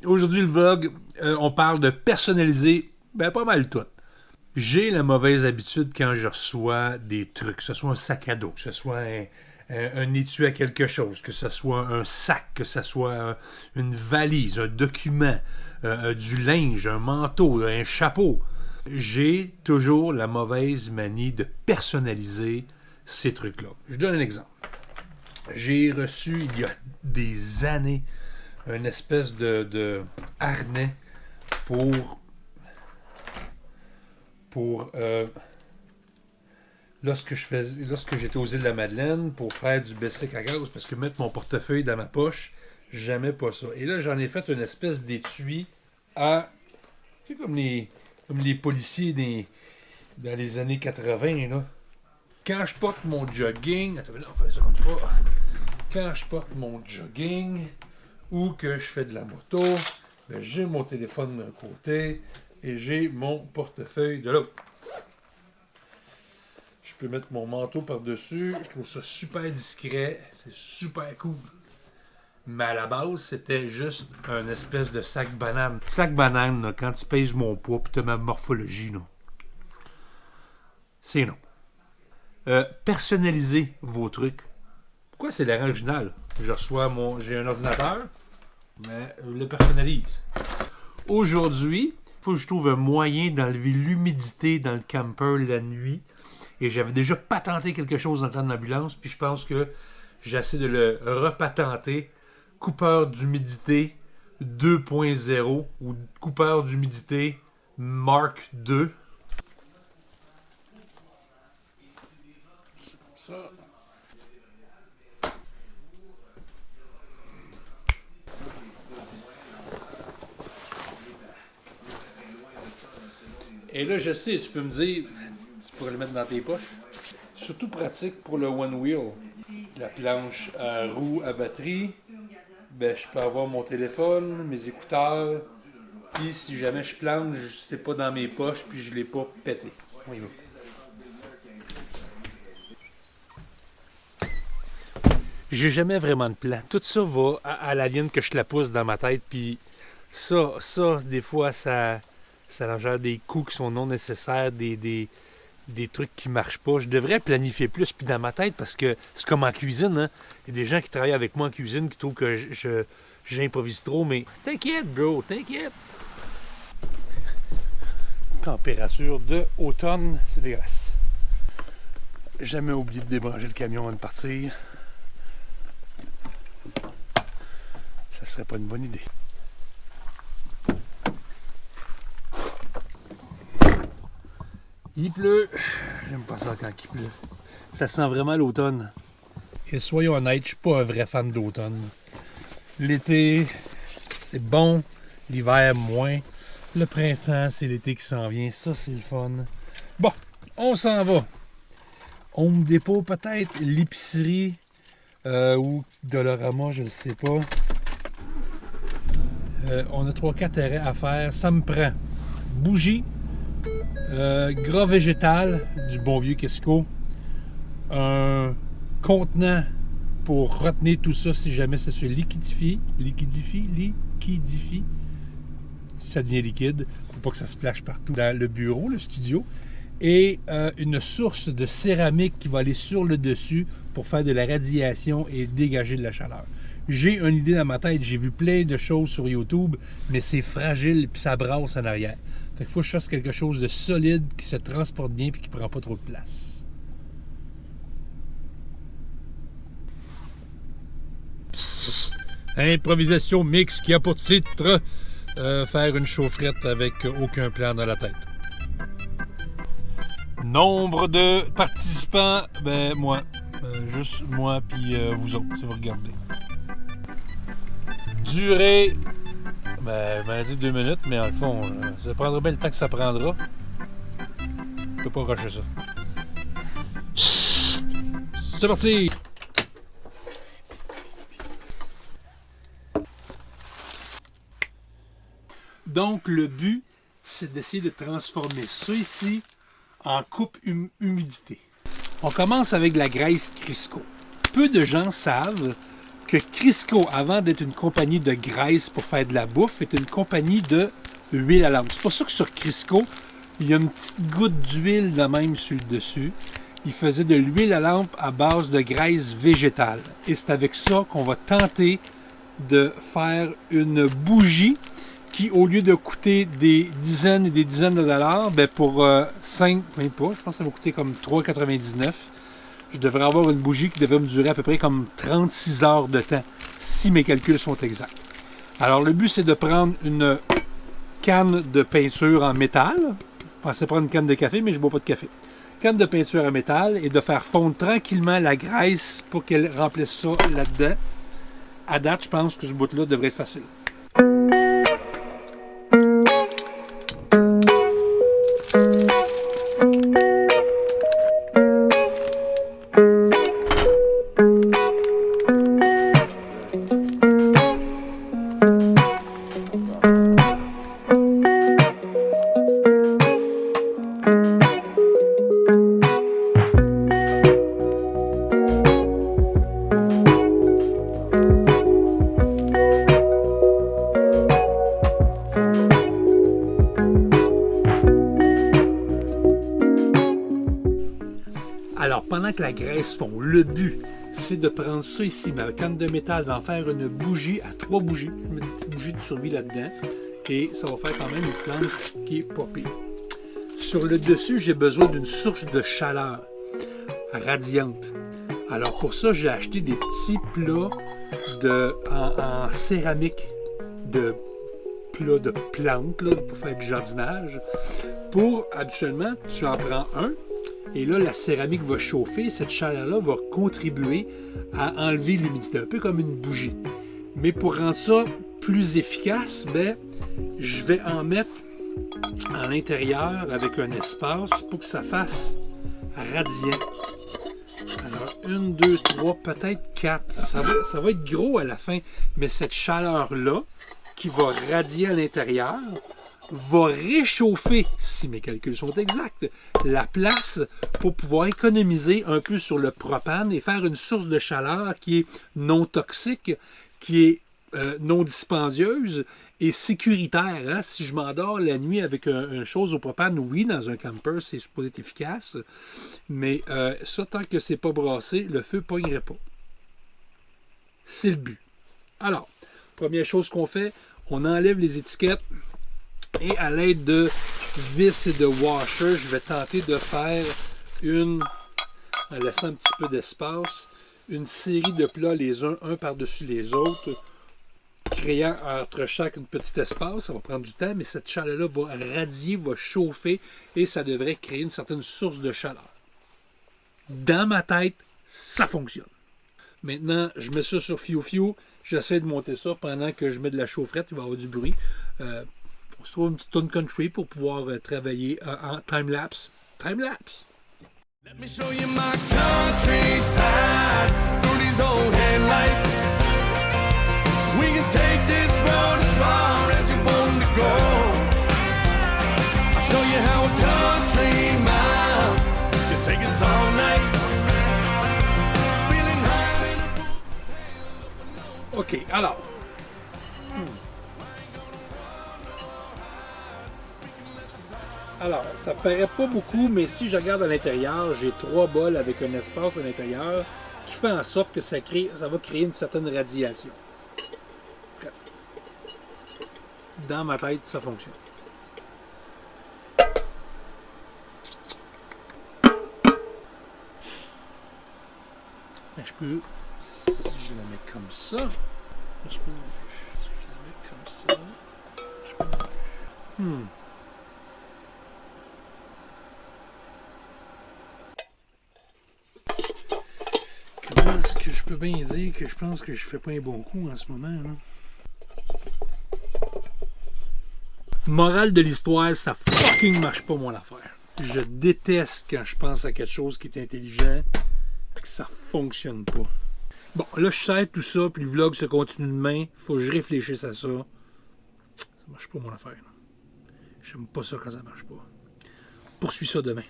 Aujourd'hui, le vlog, on parle de personnaliser pas mal tout. J'ai la mauvaise habitude quand je reçois des trucs, que ce soit un sac à dos, que ce soit un étui à quelque chose, que ce soit un sac, que ce soit une valise, un document, du linge, un manteau, un chapeau. J'ai toujours la mauvaise manie de personnaliser ces trucs-là. Je donne un exemple. J'ai reçu, il y a des années, une espèce de harnais pour lorsque j'étais aux îles de la Madeleine pour faire du bicycle à gaz, parce que mettre mon portefeuille dans ma poche, j'aimais pas ça. Et là, j'en ai fait une espèce d'étui à, tu sais, comme les policiers dans les années 80, là. Quand je porte mon jogging, attends, on fait ça comme fois. Quand je porte mon jogging ou que je fais de la moto, ben, j'ai mon téléphone d'un côté et j'ai mon portefeuille de l'autre. Je peux mettre mon manteau par-dessus. Je trouve ça super discret. C'est super cool. Mais à la base, c'était juste un espèce de sac banane. Sac banane, là, quand tu pèses mon poids et tu as ma morphologie, là. C'est non. Personnalisez vos trucs. Pourquoi c'est l'air original? J'ai un ordinateur, mais je le personnalise. Aujourd'hui, il faut que je trouve un moyen d'enlever l'humidité dans le camper la nuit. Et j'avais déjà patenté quelque chose dans le temps de l'ambulance, puis je pense que j'essaie de le repatenter. Coupeur d'humidité 2.0 ou coupeur d'humidité Mark II. Ça. Et là, je sais, tu peux me dire, tu pourrais le mettre dans tes poches. Surtout pratique pour le One Wheel. La planche à roue à batterie. Ben, je peux avoir mon téléphone, mes écouteurs. Puis si jamais je plante, c'est pas dans mes poches, puis je l'ai pas pété. Oui, oui. J'ai jamais vraiment de plan. Tout ça va à la ligne que je la pousse dans ma tête. Puis ça, des fois, ça engendre des coûts qui sont non nécessaires, des trucs qui marchent pas. Je devrais planifier plus. Puis dans ma tête, parce que c'est comme en cuisine, hein. Il y a des gens qui travaillent avec moi en cuisine qui trouvent que j'improvise trop. Mais t'inquiète, bro, t'inquiète. Température de automne, c'est dégueulasse. Jamais oublié de débrancher le camion avant de partir. Ça serait pas une bonne idée. Il pleut. J'aime pas ça quand il pleut. Ça sent vraiment l'automne. Et soyons honnêtes, je suis pas un vrai fan d'automne. L'été, c'est bon. L'hiver, moins. Le printemps, c'est l'été qui s'en vient. Ça, c'est le fun. Bon, on s'en va. Home Depot, peut-être. L'épicerie. Ou Dollarama, je ne sais pas. On a 3-4 arrêts à faire. Ça me prend bougie, gras végétal, du bon vieux Costco, un contenant pour retenir tout ça si jamais ça se liquidifie, si ça devient liquide, pour pas que ça se splash partout dans le bureau, le studio, et une source de céramique qui va aller sur le dessus pour faire de la radiation et dégager de la chaleur. J'ai une idée dans ma tête, j'ai vu plein de choses sur YouTube, mais c'est fragile et ça brasse en arrière. Fait qu'il faut que je fasse quelque chose de solide, qui se transporte bien et qui prend pas trop de place. Improvisation mix qui a pour titre faire une chaufferette avec aucun plan dans la tête. Nombre de participants, ben moi. Juste moi puis vous autres, si vous regardez. Durée, ben dit 2 minutes, mais en le fond, ça prendra bien le temps que ça prendra. Je peux pas rusher ça. C'est parti! Donc, le but, c'est d'essayer de transformer ça ici en coupe humidité. On commence avec la graisse Crisco. Peu de gens savent que Crisco, avant d'être une compagnie de graisse pour faire de la bouffe, est une compagnie de huile à lampe. C'est pour ça que sur Crisco, il y a une petite goutte d'huile de même sur le dessus. Il faisait de l'huile à lampe à base de graisse végétale. Et c'est avec ça qu'on va tenter de faire une bougie qui, au lieu de coûter des dizaines et des dizaines de dollars, ben pour 5, même pas, je pense que ça va coûter comme 3,99. Je devrais avoir une bougie qui devrait me durer à peu près comme 36 heures de temps, si mes calculs sont exacts. Alors, le but, c'est de prendre une canne de peinture en métal. Je pensais prendre une canne de café, mais je ne bois pas de café. Canne de peinture en métal et de faire fondre tranquillement la graisse pour qu'elle remplisse ça là-dedans. À date, je pense que ce bout-là devrait être facile. Alors, pendant que la graisse fond, le but, c'est de prendre ça ici, ma canne de métal, d'en faire une bougie à 3 bougies. Je mets une petite bougie de survie là-dedans. Et ça va faire quand même une flamme qui est pas pire. Sur le dessus, j'ai besoin d'une source de chaleur radiante. Alors, pour ça, j'ai acheté des petits plats en céramique de plats de plantes là, pour faire du jardinage. Habituellement, tu en prends un. Et là, la céramique va chauffer. Cette chaleur-là va contribuer à enlever l'humidité, un peu comme une bougie. Mais pour rendre ça plus efficace, je vais en mettre à l'intérieur avec un espace pour que ça fasse radiant. Alors, 1, 2, 3, peut-être 4. Ça va être gros à la fin. Mais cette chaleur-là, qui va radier à l'intérieur, va réchauffer, si mes calculs sont exacts, la place pour pouvoir économiser un peu sur le propane et faire une source de chaleur qui est non toxique, qui est non dispendieuse et sécuritaire. Hein? Si je m'endors la nuit avec une chose au propane, oui, dans un camper, c'est supposé être efficace, mais ça, tant que c'est pas brassé, le feu ne pognerait pas. C'est le but. Alors, première chose qu'on fait, on enlève les étiquettes. Et à l'aide de vis et de washer, je vais tenter de faire en laissant un petit peu d'espace, une série de plats les uns par-dessus les autres, créant entre chaque un petit espace. Ça va prendre du temps, mais cette chaleur-là va radier, va chauffer et ça devrait créer une certaine source de chaleur. Dans ma tête, ça fonctionne. Maintenant, je mets ça sur Fiu-Fiu. J'essaie de monter ça pendant que je mets de la chaufferette. Il va y avoir du bruit. On se trouve une petite tune country pour pouvoir travailler en time-lapse. Time-lapse! Let me show you my countryside through these old headlights. We can take this road as far as you want to go. I'll show you how a country mile can take us all night. Feeling high in the boots. OK, alors. Alors, ça ne paraît pas beaucoup, mais si je regarde à l'intérieur, j'ai 3 bols avec un espace à l'intérieur qui fait en sorte que ça va créer une certaine radiation. Dans ma tête, ça fonctionne. Mais je peux, si je la mets comme ça, si je la mets comme ça, je peux... Comment est-ce que je peux bien dire que je pense que je fais pas un bon coup en ce moment, là? Morale de l'histoire, ça fucking marche pas mon affaire. Je déteste quand je pense à quelque chose qui est intelligent et que ça fonctionne pas. Bon, là je sais tout ça, puis le vlog se continue demain. Faut que je réfléchisse à ça. Ça marche pas mon affaire. J'aime pas ça quand ça marche pas. Poursuis ça demain.